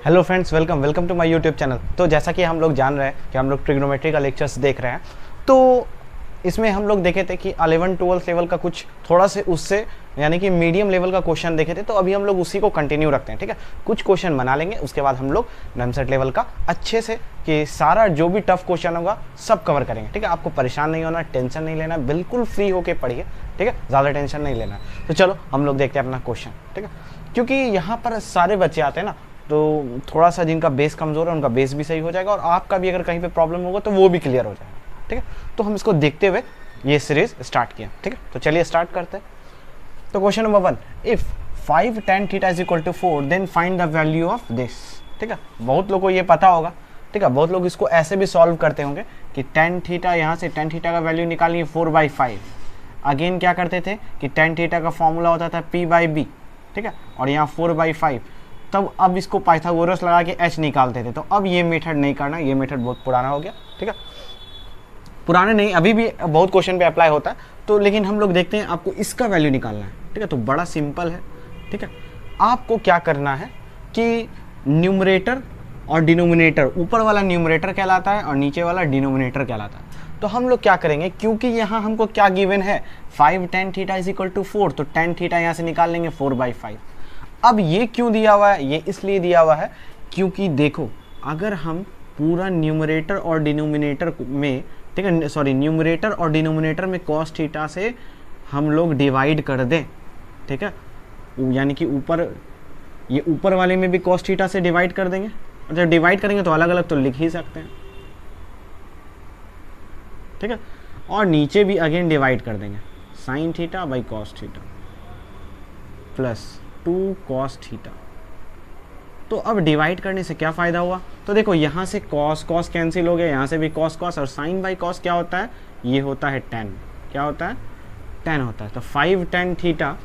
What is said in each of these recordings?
Hello friends, welcome to my YouTube channel. तो जैसा कि हम लोग जान रहे हैं कि हम लोग ट्रिग्नोमेट्री का लेक्चर्स देख रहे हैं, तो इसमें हम लोग देखे थे कि 11-12 लेवल का कुछ थोड़ा से उससे यानी कि मीडियम लेवल का क्वेश्चन देखे थे। तो अभी हम लोग उसी को कंटिन्यू रखते हैं, ठीक है। कुछ क्वेश्चन बना लेंगे, उसके बाद हम लोग एमसेट लेवल का अच्छे से कि सारा जो भी टफ क्वेश्चन होगा सब कवर करेंगे, ठीक है। आपको परेशान नहीं होना, टेंशन नहीं लेना, बिल्कुल फ्री होके पढ़िए, ठीक है। ज़्यादा टेंशन नहीं लेना। तो चलो हम लोग देखते हैं अपना क्वेश्चन, ठीक है। क्योंकि यहाँ पर सारे बच्चे आते हैं ना, तो थोड़ा सा जिनका बेस कमज़ोर है उनका बेस भी सही हो जाएगा, और आपका भी अगर कहीं पे प्रॉब्लम होगा तो वो भी क्लियर हो जाएगा, ठीक है। तो हम इसको देखते हुए ये सीरीज स्टार्ट किया, ठीक है। तो चलिए स्टार्ट करते हैं। तो question number 1, if 5 tan theta is equal to 4 then find the value of this, ठीक है। बहुत लोगों को ये पता होगा, ठीक है। बहुत लोग इसको ऐसे भी सॉल्व करते होंगे कि tan थीटा, यहाँ से tan थीटा का वैल्यू निकालिए 4/5। अगेन क्या करते थे कि tan थीटा का फॉर्मूला होता था P/B, ठीक है, और यहाँ 4/5। तब अब इसको पाइथागोरस लगा के h निकालते थे। तो अब ये मेथड नहीं करना, ये मेथड बहुत पुराना हो गया, ठीक है। पुराने नहीं, अभी भी बहुत क्वेश्चन पे अप्लाई होता है। तो लेकिन हम लोग देखते हैं आपको इसका वैल्यू निकालना है, ठीक है। तो बड़ा सिंपल है, ठीक है। आपको क्या करना है कि न्यूमरेटर और डिनोमिनेटर, ऊपर वाला न्यूमरेटर कहलाता है और नीचे वाला डिनोमिनेटर कहलाता है। तो हम लोग क्या करेंगे, क्योंकि यहाँ हमको क्या गिवन है 5 tan theta is equal to 4, तो tan थीटा यहाँ से निकाल लेंगे 4/5। अब ये क्यों दिया हुआ है, ये इसलिए दिया हुआ है क्योंकि देखो, अगर हम पूरा न्यूमरेटर और डिनोमिनेटर में, ठीक है, सॉरी, न्यूमरेटर और डिनोमिनेटर में cos थीटा से हम लोग डिवाइड कर दें, ठीक है, यानी कि ऊपर, ये ऊपर वाले में भी cos थीटा से डिवाइड कर देंगे। और जब डिवाइड करेंगे तो अलग अलग तो लिख ही सकते हैं, ठीक है। और नीचे भी अगेन डिवाइड कर देंगे, sin theta by cos theta plus 2 cos theta. तो अब डिवाइड करने से क्या फ़ायदा हुआ, तो देखो यहाँ से cos कैंसिल हो गया, यहाँ से भी cos, और sin बाई cos क्या होता है, ये होता है tan। क्या होता है, tan होता है। तो 5 tan थीटा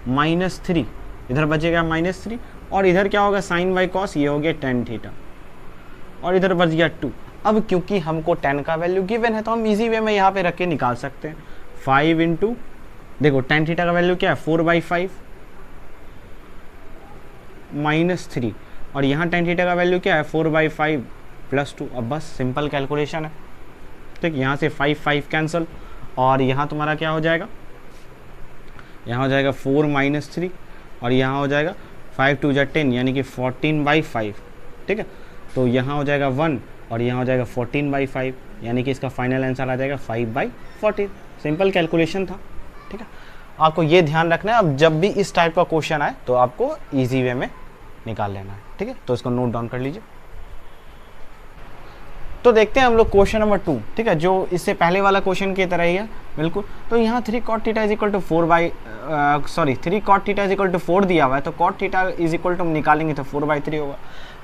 -3, इधर बचेगा -3, और इधर क्या होगा sin बाई cos, ये हो गया tan थीटा, और इधर बच गया 2। अब क्योंकि हमको tan का वैल्यू गिवन है तो हम इजी वे में यहाँ पे रख के निकाल सकते हैं। 5 इंटू, देखो tan थीटा का वैल्यू क्या है 4/5 -3, और यहाँ tan थीटा का वैल्यू क्या है 4/5 प्लस 2। अब बस सिंपल कैलकुलेशन है, ठीक। यहाँ से 5 कैंसिल, और यहाँ तुम्हारा क्या हो जाएगा, यहाँ हो जाएगा 4 - 3, और यहाँ हो जाएगा 5 2 10, यानी कि 14/5, ठीक है। तो यहाँ हो जाएगा 1, और यहाँ हो जाएगा 14/5, यानी कि इसका फाइनल आंसर आ जाएगा 5/14। सिंपल कैलकुलेशन था, ठीक है। आपको ये ध्यान रखना है, अब जब भी इस टाइप का क्वेश्चन आए तो आपको इजी वे में निकाल लेना है, ठीक है। तो इसको नोट डाउन कर लीजिए। तो देखते हैं हम लोग क्वेश्चन नंबर 2, ठीक है, जो इससे पहले वाला क्वेश्चन की तरह ही है बिल्कुल। तो यहाँ 3 cot theta is equal to 3 cot theta is equal to 4 दिया हुआ है, तो cot theta is equal to हम निकालेंगे तो 4/3 होगा।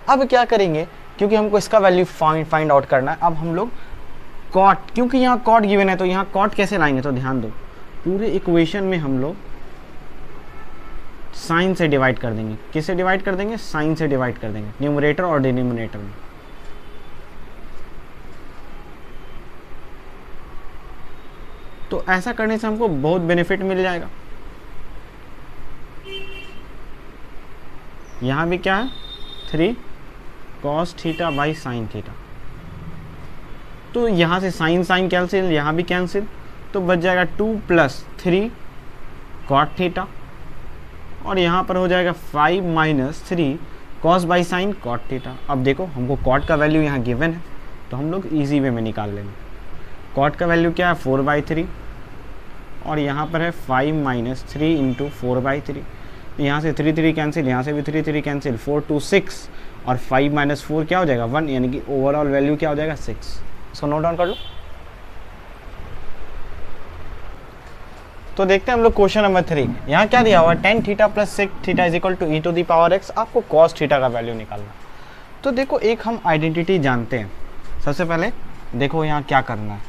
अब क्या करेंगे, क्योंकि हमको इसका वैल्यू फाइंड आउट करना है, अब हम लोग cot, क्योंकि यहाँ cot गिवन है तो यहाँ cot कैसे लाएंगे, तो ध्यान दो, पूरे इक्वेशन में हम लोग साइन से डिवाइड कर देंगे। किससे डिवाइड कर देंगे, साइन से डिवाइड कर देंगे, न्यूमरेटर और डिनोमिनेटर में। तो ऐसा करने से हमको बहुत बेनिफिट मिल जाएगा। यहाँ भी क्या है 3 cos theta by sine theta, तो यहाँ से साइन कैंसिल, यहाँ भी कैंसिल, तो बच जाएगा 2 + 3 cot थीटा, और यहाँ पर हो जाएगा 5 - 3 cos by sine cot theta. अब देखो हमको cot का वैल्यू यहाँ गिवन है तो हम लोग इजी वे में निकाल लेंगे। cot का वैल्यू क्या है 4/3, और यहाँ पर है 5 - 3 इंटू 4/3। यहाँ से 3 कैंसिल, यहाँ से भी 3 कैंसिल, 4 2 6, और 5 - 4 क्या हो जाएगा 1, यानी कि ओवरऑल वैल्यू क्या हो जाएगा 6। इसको नोट डाउन कर लो। तो देखते हैं हम लोग क्वेश्चन नंबर 3। यहाँ क्या दिया हुआ है tan theta plus sec theta is equal to e⁻x। आपको cos थीटा का वैल्यू निकालना। तो देखो एक हम आइडेंटिटी जानते हैं। सबसे पहले देखो यहाँ क्या करना है,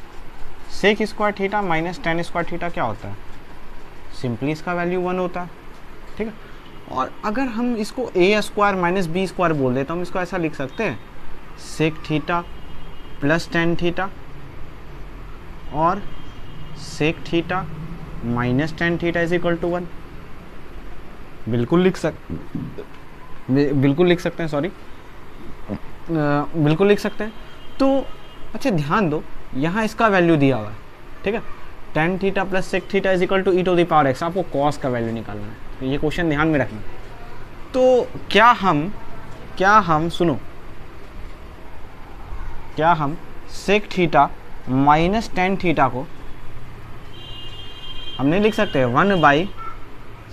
sec square theta minus tan square theta क्या होता है, सिंपली इसका वैल्यू 1 होता है, ठीक है। और अगर हम इसको a square minus b square बोल दें तो हम इसको ऐसा लिख सकते हैं sec theta plus tan theta और sec theta minus tan theta is equal to 1। बिल्कुल लिख सकते हैं, सॉरी। बिल्कुल लिख सकते हैं। तो अच्छा ध्यान दो, यहाँ इसका वैल्यू दिया हुआ है, ठीक है, tan theta plus sec theta is equal to E to the power X. आपको कॉस का वैल्यू निकालना है, तो ये क्वेश्चन ध्यान में रखना। तो क्या हम सुनो, क्या हम sec theta minus tan theta को हम नहीं लिख सकते 1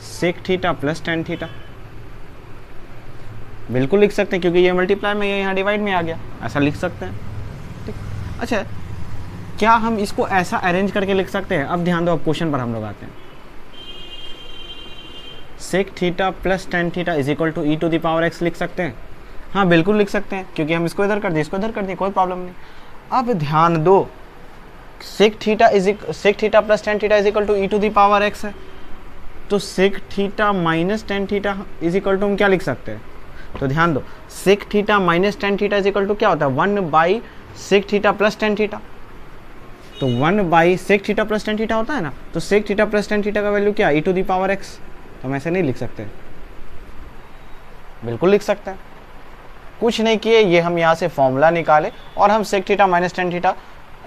sec theta plus tan theta? बिल्कुल लिख सकते हैं, क्योंकि ये मल्टीप्लाई में, ये यहाँ डिवाइड में आ गया, ऐसा लिख सकते हैं, ठीक। अच्छा, क्या हम इसको ऐसा अरेंज करके लिख सकते हैं? अब ध्यान दो, अब क्वेश्चन पर हम लोग आते हैं। Sec theta plus tan theta is equal to E to the power X लिख सकते हैं? हाँ बिल्कुल लिख सकते हैं, क्योंकि हम इसको इधर कर दिए, इसको इधर कर दिए, कोई प्रॉब्लम नहीं। अब ध्यान दो, sec theta plus tan theta is equal to E to the power X है, तो sec theta minus tan theta is equal to हम क्या लिख सकते हैं? तो ध्यान दो, sec theta minus tan theta is equal to क्या होता है? 1 sec theta plus tan theta. तो 1 sec theta plus tan theta होता है ना, तो sec theta plus tan theta का वैल्यू क्या? ई टू द पावर एक्स। तो हम ऐसे नहीं लिख सकते? बिल्कुल लिख सकते हैं। कुछ नहीं किए, ये हम यहाँ से फॉर्मूला निकाले और हम sec theta minus tan theta,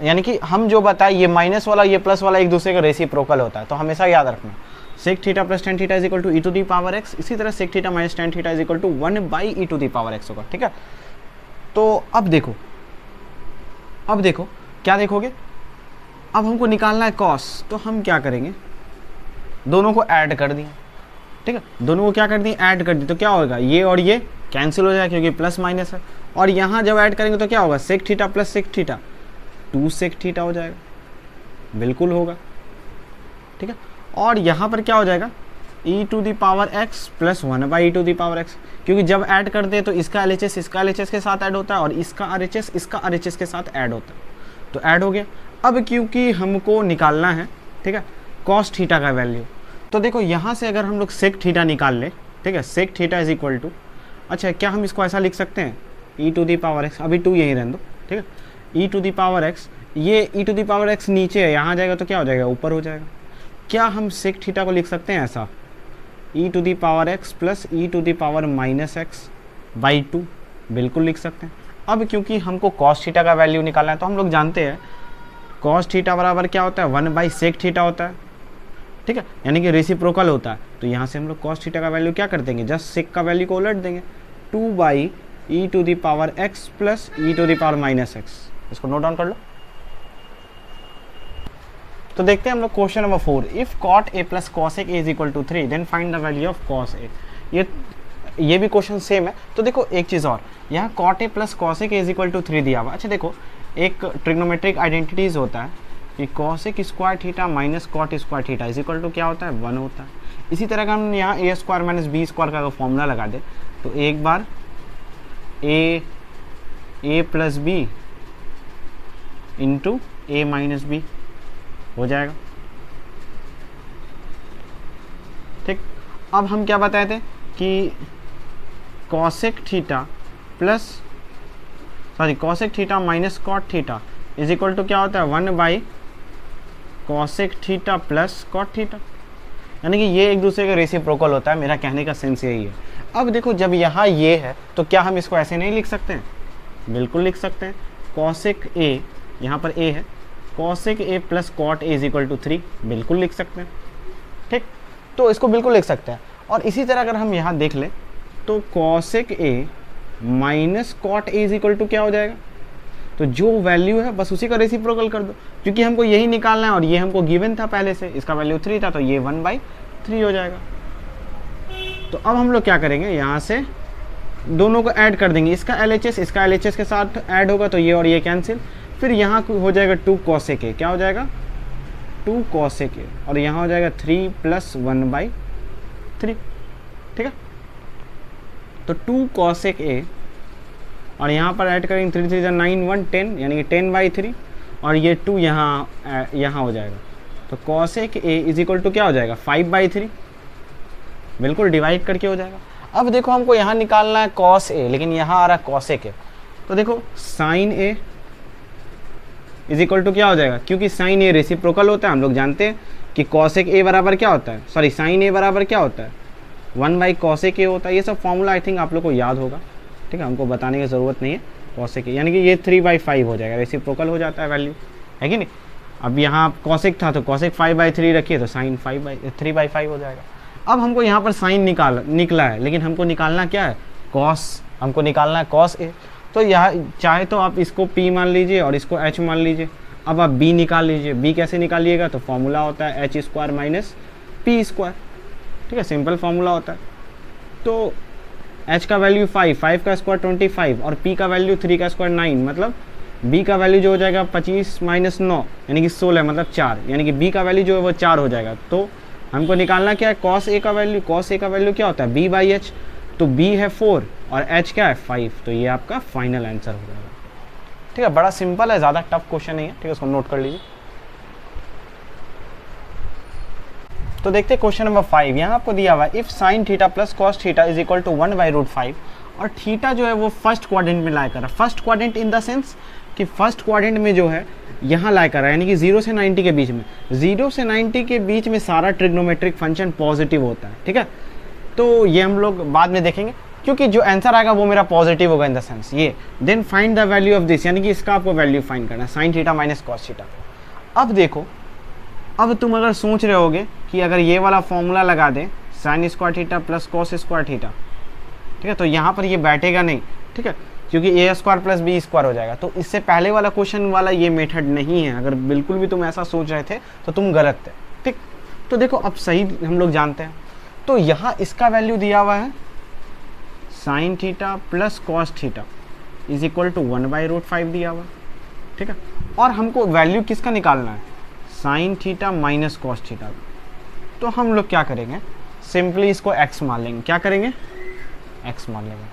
यानी कि हम जो बताए ये माइनस वाला ये प्लस वाला एक दूसरे का रेसिप्रोकल होता है, तो हमेशा याद रखना sec theta plus tan theta is equal to E to the power X. इसी तरह sec theta minus tan theta is equal to 1 E to the power X होगा, ठीक है। तो अब देखो क्या देखोगे, अब हमको निकालना है कॉस, तो हम क्या करेंगे, दोनों को ऐड कर दिए, ठीक है, दोनों को क्या कर दिए, ऐड कर दिए, तो क्या होगा, ये और ये कैंसिल हो जाएगा क्योंकि प्लस माइनस है, और यहाँ जब ऐड करेंगे तो क्या होगा, sec theta plus sec theta 2 sec theta हो जाएगा, बिल्कुल होगा, ठीक है। और यहाँ पर क्या हो जाएगा, e to the power x plus 1 E to the power x, क्योंकि जब ऐड करते हैं तो इसका एलएचएस इसका एलएचएस के साथ ऐड होता है और इसका आरएचएस इसका आरएचएस के साथ ऐड होता है, तो ऐड हो गया। अब क्योंकि हमको निकालना है, ठीक है, कॉस थीटा का वैल्यू, तो देखो यहाँ से अगर हम लोग सेक थीटा निकाल ले, ठीक है, sec theta is equal to, अच्छा क्या हम इसको ऐसा लिख सकते हैं, E to the power X, अभी 2 यहीं रहने दो, ठीक है, E to the power X, ये E to the power X नीचे है, यहाँ जाएगा तो क्या हो जाएगा, ऊपर हो जाएगा। क्या हम सेक थीटा को लिख सकते हैं ऐसा, e to the power x plus e to the power minus x by 2? बिल्कुल लिख सकते हैं। अब क्योंकि हमको कॉस थीटा का वैल्यू निकालना है, तो हम लोग जानते हैं कॉस थीटा बराबर क्या होता है, 1 सेक थीटा होता है, ठीक है, यानी कि रेसिप्रोकल होता है। तो यहाँ से हम लोग कॉस थीटा का वैल्यू क्या कर देंगे, जस्ट सेक का वैल्यू को उलट देंगे, 2 e to the power x plus e to the power minus x. इसको नोट डाउन कर लो। तो देखते हैं हम लोग question number 4, if cot A plus cosec A is equal to 3 then find the value of cos A. ये भी क्वेश्चन सेम है। तो देखो एक चीज़ और, यहाँ cot A plus cosec A is equal to 3 दिया हुआ। अच्छा देखो, एक ट्रिग्नोमेट्रिक आइडेंटिटीज होता है कि cosec square theta minus cot square theta is equal to क्या होता है, 1 होता है। इसी तरह का हम यहाँ ए स्क्वायर माइनस बी स्क्वायर का फॉर्मूला लगा दे, तो एक बार A plus B into A minus B हो जाएगा, ठीक। अब हम क्या बताए थे कि cosec theta minus cot theta is equal to क्या होता है, 1 cosec theta plus cot theta, यानी कि ये एक दूसरे का रेसिप्रोकल होता है। मेरा कहने का सेंस यही है। अब देखो जब यहाँ ये है तो क्या हम इसको ऐसे नहीं लिख सकते हैं, बिल्कुल लिख सकते हैं। कॉसेक ए, यहाँ पर ए है, cosec A plus cot A is equal to 3, बिल्कुल लिख सकते हैं, ठीक। तो इसको बिल्कुल लिख सकते हैं। और इसी तरह अगर हम यहाँ देख लें तो cosec A minus cot A is equal to क्या हो जाएगा, तो जो वैल्यू है बस उसी का रेसिप्रोकल कर दो, क्योंकि हमको यही निकालना है और ये हमको गिवन था पहले से, इसका वैल्यू 3 था, तो ये 1/3 हो जाएगा। तो अब हम लोग क्या करेंगे, यहाँ से दोनों को ऐड कर देंगे, इसका एलएचएस इसका एलएचएस के साथ ऐड होगा, तो ये और ये कैंसिल, फिर यहाँ हो जाएगा 2 कॉसेक ए, क्या हो जाएगा 2 कॉसेक ए, और यहाँ हो जाएगा 3 प्लस 1/3, ठीक है। तो 2 कॉसेक ए और यहाँ पर ऐड करेंगे 3 3 9 1 10, यानी कि 10/3, और ये 2 यहाँ हो जाएगा, तो cosec A is equal to क्या हो जाएगा 5/3, बिल्कुल डिवाइड करके हो जाएगा। अब देखो हमको यहाँ निकालना है कॉस ए, लेकिन यहाँ आ रहा है कॉसेक ए, तो देखो sine A is equal to क्या हो जाएगा, क्योंकि साइन ए रेसिप्रोकल होता है, हम लोग जानते हैं कि कॉसेक ए बराबर क्या होता है, सॉरी साइन ए बराबर क्या होता है 1 कॉसेक ए होता है। ये सब फॉर्मूला आई थिंक आप लोग को याद होगा, ठीक है, हमको बताने की ज़रूरत नहीं है। कॉसेक यानी कि ये 3/5 हो जाएगा, रेसिप्रोकल हो जाता है वैल्यू, है कि नहीं। अब यहाँ कॉसेक था तो कॉसेक 5/3 रखिए तो साइन 3/5 हो जाएगा। अब हमको यहाँ पर साइन निकला है, लेकिन हमको निकालना क्या है, कॉस, हमको निकालना है कॉस ए। तो यहाँ चाहे तो आप इसको p मान लीजिए और इसको h मान लीजिए। अब आप b निकाल लीजिए, b कैसे निकालिएगा, तो फॉर्मूला होता है h² माइनस p², ठीक है, सिंपल फॉर्मूला होता है। तो h का वैल्यू 5 का स्क्वायर 25 और p का वैल्यू 3 का स्क्वायर 9, मतलब b का वैल्यू जो हो जाएगा 25 माइनस 9 यानी कि 16, मतलब 4, यानी कि b का वैल्यू जो है वो 4 हो जाएगा। तो हमको निकालना क्या है, cos a का वैल्यू, cos a का वैल्यू क्या होता है b/h, तो b है 4 और h क्या है 5, तो ये आपका फाइनल आंसर हो जाएगा। ठीक है, बड़ा सिंपल है, ज़्यादा टफ क्वेश्चन नहीं है, ठीक है, उसको नोट कर लीजिए। तो देखते हैं क्वेश्चन नंबर 5। यहाँ आपको दिया हुआ है if sine theta plus cos theta is equal to 1/√5 और थीटा जो है वो फर्स्ट क्वाड्रेंट में लाई कर रहा है। First quadrant in the sense कि फर्स्ट क्वाड्रेंट में जो है यहाँ लाई कर रहा है, यानी कि 0 से 90 के बीच में, 0 से 90 के बीच में सारा ट्रिग्नोमेट्रिक फंक्शन पॉजिटिव होता है, ठीक है। तो ये हम लोग बाद में देखेंगे, क्योंकि जो आंसर आएगा वो मेरा पॉजिटिव होगा इन द सेंस ये। Then find the value of this, यानी कि इसका आपको वैल्यू फाइंड करना है, sine theta minus cos theta. अब देखो, अब तुम अगर सोच रहे होगे कि अगर ये वाला फॉर्मूला लगा दें, sine square theta plus cos square theta, ठीक है, तो यहाँ पर ये बैठेगा नहीं, ठीक है, क्योंकि a² प्लस b² हो जाएगा। तो इससे पहले वाला क्वेश्चन वाला ये मेथड नहीं है। अगर बिल्कुल भी तुम ऐसा सोच रहे थे तो तुम गलत थे, ठीक। तो देखो अब सही हम लोग जानते हैं, तो यहाँ इसका वैल्यू दिया हुआ है sine theta plus cos theta is equal to 1/√5 दिया हुआ, ठीक है। और हमको वैल्यू किसका निकालना है, sine theta minus cos theta. तो हम लोग क्या करेंगे, सिंपली इसको x मान लेंगे। क्या करेंगे, x मान लेंगे,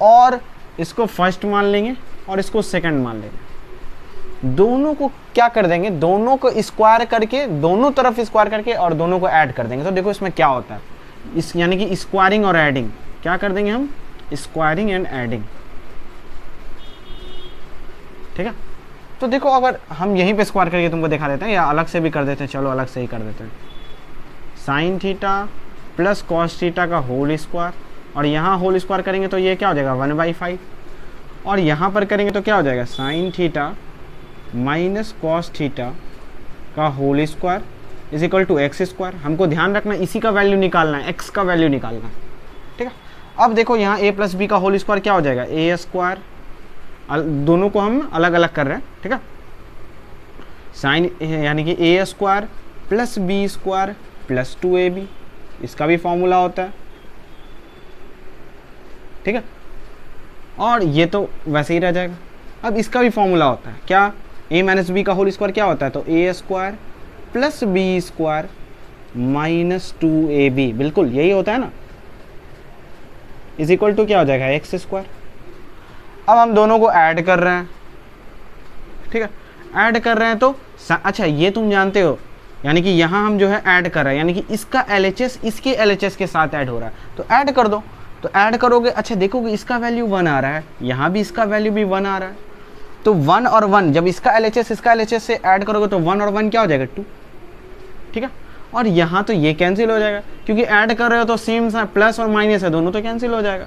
और इसको फर्स्ट मान लेंगे और इसको सेकंड मान लेंगे। दोनों को क्या कर देंगे, दोनों को स्क्वायर करके, दोनों तरफ स्क्वायर करके और दोनों को ऐड कर देंगे। तो देखो इसमें क्या होता है, इस यानी कि स्क्वायरिंग और एडिंग, क्या कर देंगे हम, स्क्वायरिंग एंड एडिंग, ठीक है। तो देखो अगर हम यहीं पे स्क्वायर करके तुमको दिखा देते हैं, या अलग से भी कर देते हैं, चलो अलग से ही कर देते हैं। Sign theta plus cos theta का होल स्क्वायर, और यहाँ होल स्क्वायर करेंगे तो ये क्या हो जाएगा 1/5, और यहाँ पर करेंगे तो क्या हो जाएगा sine theta minus cos theta का whole square is equal to x²। हमको ध्यान रखना इसी का वैल्यू निकालना है, x का वैल्यू निकालना है, ठीक है। अब देखो यहाँ a प्लस बी का होल स्क्वायर क्या हो जाएगा a², दोनों को हम अलग अलग कर रहे हैं, ठीक है। साइन यानी कि a² plus b² plus 2ab, इसका भी फॉर्मूला होता है, ठीक है। और ये तो वैसे ही रह जाएगा। अब इसका भी फॉर्मूला होता है क्या, a माइनस बी का होल स्क्वायर क्या होता है, तो a² plus b² minus 2ab, बिल्कुल यही होता है ना, इज इक्वल टू क्या हो जाएगा x²। अब हम दोनों को ऐड कर रहे हैं, ठीक है, ऐड कर रहे हैं तो अच्छा ये तुम जानते हो, यानी कि यहाँ हम जो है ऐड कर रहे हैं, यानी कि इसका LHS इसके LHS के साथ ऐड हो रहा है, तो ऐड कर दो। तो ऐड करोगे, अच्छा देखोगे इसका वैल्यू 1 आ रहा है, यहाँ भी इसका वैल्यू भी 1 आ रहा है, तो 1 और 1 जब इसका LHS इसका LHS से ऐड करोगे तो 1 और 1 क्या हो जाएगा 2, ठीक है। और यहाँ तो ये कैंसिल हो जाएगा, क्योंकि ऐड कर रहे हो तो सेम प्लस और माइनस है, दोनों तो कैंसिल हो जाएगा,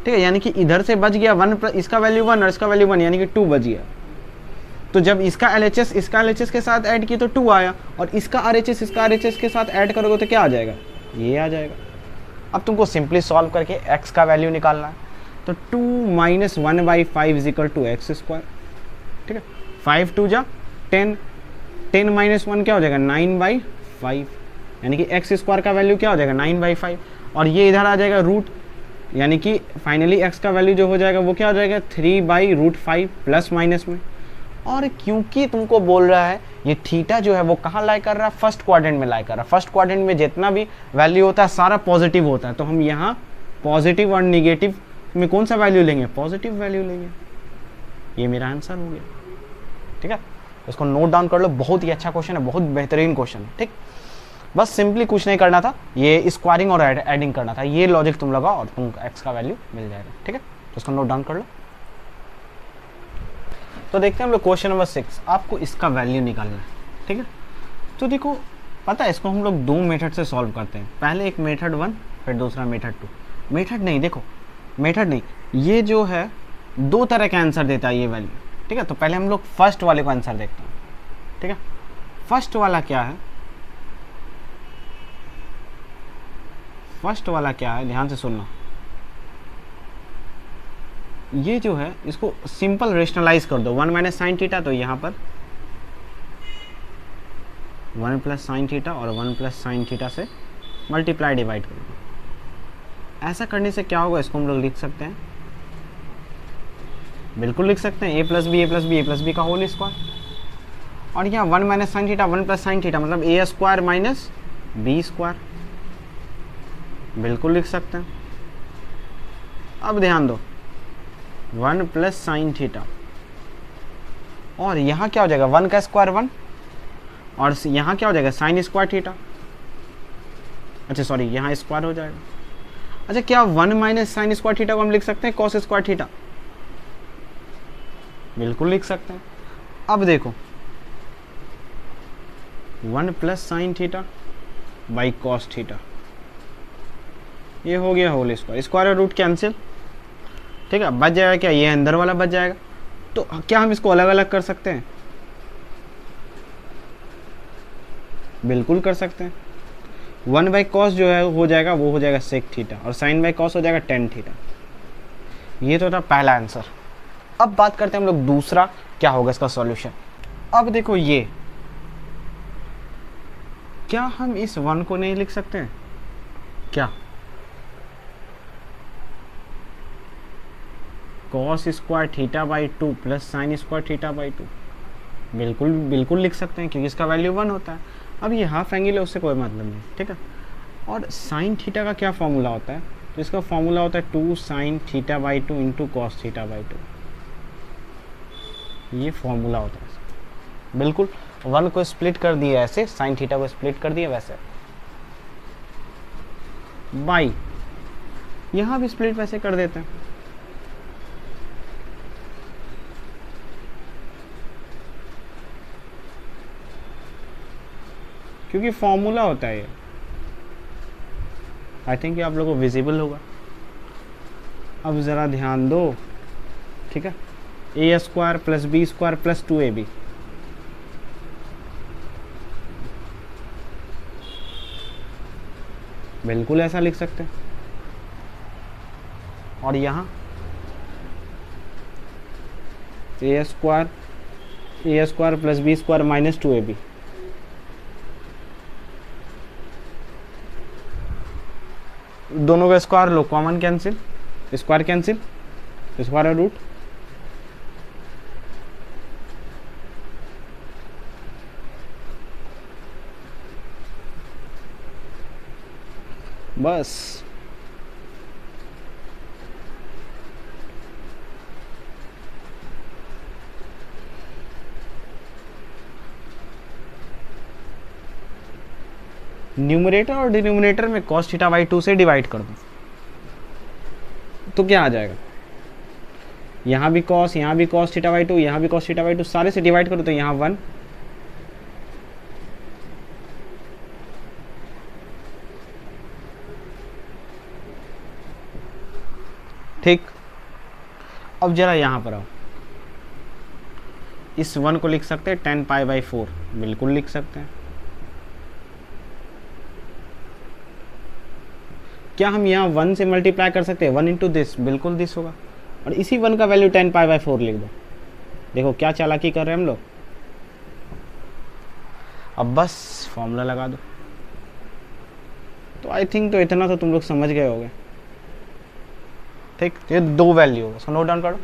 ठीक है। यानी कि इधर से बच गया 1, इसका वैल्यू 1 और इसका वैल्यू 1, यानी कि 2 बच गया। तो जब इसका LHS इसका LHS के साथ ऐड किया तो 2 आया, और इसका RHS इसका RHS के साथ ऐड करोगे तो क्या आ जाएगा, ये आ जाएगा। अब तुमको सिंपली सॉल्व करके x का वैल्यू निकालना है, तो 2 minus 1/5 is equal to x², ठीक है। 5 2 जा 10, 10 माइनस 1 क्या हो जाएगा 9/5, यानी कि x² का वैल्यू क्या हो जाएगा 9/5, और ये इधर आ जाएगा रूट, यानी कि फाइनली x का वैल्यू जो हो जाएगा वो क्या हो जाएगा 3/5 प्लस माइनस में। और क्योंकि तुमको बोल रहा है ये थीटा जो है वो कहाँ लाई कर रहा है, फर्स्ट क्वाड्रेंट में लाई कर रहा है। फर्स्ट क्वाड्रेंट में जितना भी वैल्यू होता है सारा पॉजिटिव होता है, तो हम यहाँ पॉजिटिव और निगेटिव में कौन सा वैल्यू लेंगे, पॉजिटिव वैल्यू लेंगे। ये मेरा आंसर हो गया, ठीक है। इसको नोट डाउन कर लो, बहुत ही अच्छा क्वेश्चन है, बहुत बेहतरीन क्वेश्चन है, ठीक। बस सिंपली कुछ नहीं करना था, ये स्क्वायरिंग और एडिंग करना था, ये लॉजिक तुम लगाओ और तुम x का वैल्यू मिल जाएगा, ठीक है। तो इसको नोट डाउन कर लो। तो देखते हैं हम लोग क्वेश्चन नंबर 6, आपको इसका वैल्यू निकालना है, ठीक है। तो देखो पता है इसको हम लोग 2 मेथड से सॉल्व करते हैं, पहले एक मेथड 1 फिर दूसरा मेथड 2। मेथड नहीं, देखो मेथड नहीं, ये जो है दो तरह का आंसर देता है ये वैल्यू, ठीक है। तो पहले हम लोग फर्स्ट वाले का आंसर देखते हैं, ठीक है। फर्स्ट वाला क्या है, फर्स्ट वाला क्या है, ध्यान से सुनना। ये जो है इसको सिंपल रेशनलाइज कर दो, 1 माइनस साइन थीटा, तो यहाँ पर 1 प्लस साइन थीटा और 1 प्लस साइन थीटा से मल्टीप्लाई डिवाइड कर दो। ऐसा करने से क्या होगा, इसको हम लोग लिख सकते हैं, बिल्कुल लिख सकते हैं, ए प्लस बी ए प्लस बी ए प्लस बी का होल स्क्वायर। और यहाँ 1 minus sine theta 1 plus sine theta मतलब ए स्क्वायर माइनस बी स्क्वायर, बिल्कुल लिख सकते हैं। अब ध्यान दो, 1 प्लस साइन थीटा और यहाँ क्या हो जाएगा 1 का स्क्वायर 1 और यहाँ क्या हो जाएगा साइन स्क्वायर थीटा, अच्छा सॉरी यहाँ स्क्वायर हो जाएगा। अच्छा क्या 1 माइनस साइन स्क्वायर थीटा को हम लिख सकते हैं कॉस स्क्वायर थीटा, बिल्कुल लिख सकते हैं। अब देखो 1 plus sine theta by cos theta, ये हो गया होल स्क्वायर, स्क्वायर और रूट कैंसिल, ठीक है। बच जाएगा क्या, ये अंदर वाला बच जाएगा। तो क्या हम इसको अलग अलग कर सकते हैं, बिल्कुल कर सकते हैं। 1 बाई कॉस जो है हो जाएगा, वो हो जाएगा सेक थीटा और साइन बाई कॉस हो जाएगा टेन थीटा। ये तो था पहला आंसर। अब बात करते हैं हम लोग दूसरा, क्या होगा इसका सॉल्यूशन। अब देखो ये, क्या हम इस 1 को नहीं लिख सकते हैं क्या, cos square theta by 2 plus sine square theta by 2, बिल्कुल बिल्कुल लिख सकते हैं क्योंकि इसका वैल्यू 1 होता है। अब ये हाफ एंगल है, उससे कोई मतलब नहीं, ठीक है। और साइन थीटा का क्या फॉर्मूला होता है, तो इसका फॉर्मूला होता है 2 sine theta by 2 into cos theta by 2, ये फॉर्मूला होता है। बिल्कुल 1 को स्प्लिट कर दिया ऐसे, साइन थीटा को स्प्लिट कर दिया वैसे, बाई यहाँ भी स्प्लिट वैसे कर देते हैं, क्योंकि फॉर्मूला होता है ये। आई थिंक ये आप लोगों को विजिबल होगा। अब ज़रा ध्यान दो, ठीक है। A square plus b square plus 2ab, बिल्कुल ऐसा लिख सकते हैं। और यहाँ ए square plus b square minus 2ab, दोनों का स्क्वायर लो, common cancel, square cancel, square और रूट, बस। न्यूमरेटर और डिनोमिनेटर में cos थीटा बाई 2 से डिवाइड कर दो, तो क्या आ जाएगा, यहाँ भी cos, यहाँ भी cos थीटा बाई 2, यहाँ भी cos थीटा बाई 2, सारे से डिवाइड करो तो यहाँ 1, ठीक। अब जरा यहाँ पर आओ, इस 1 को लिख सकते हैं 10 पाई बाई 4, बिल्कुल लिख सकते हैं। क्या हम यहाँ 1 से मल्टीप्लाई कर सकते हैं, 1 इंटू दिस, बिल्कुल दिस होगा। और इसी 1 का वैल्यू 10 पाई बाई 4 लिख दो। देखो क्या चालाकी कर रहे हैं हम लोग। अब बस फॉर्मूला लगा दो। तो आई थिंक तो इतना तो तुम लोग समझ गए होगे, ठीक। ये 2 वैल्यू होगा, इसको नोट डाउन करो।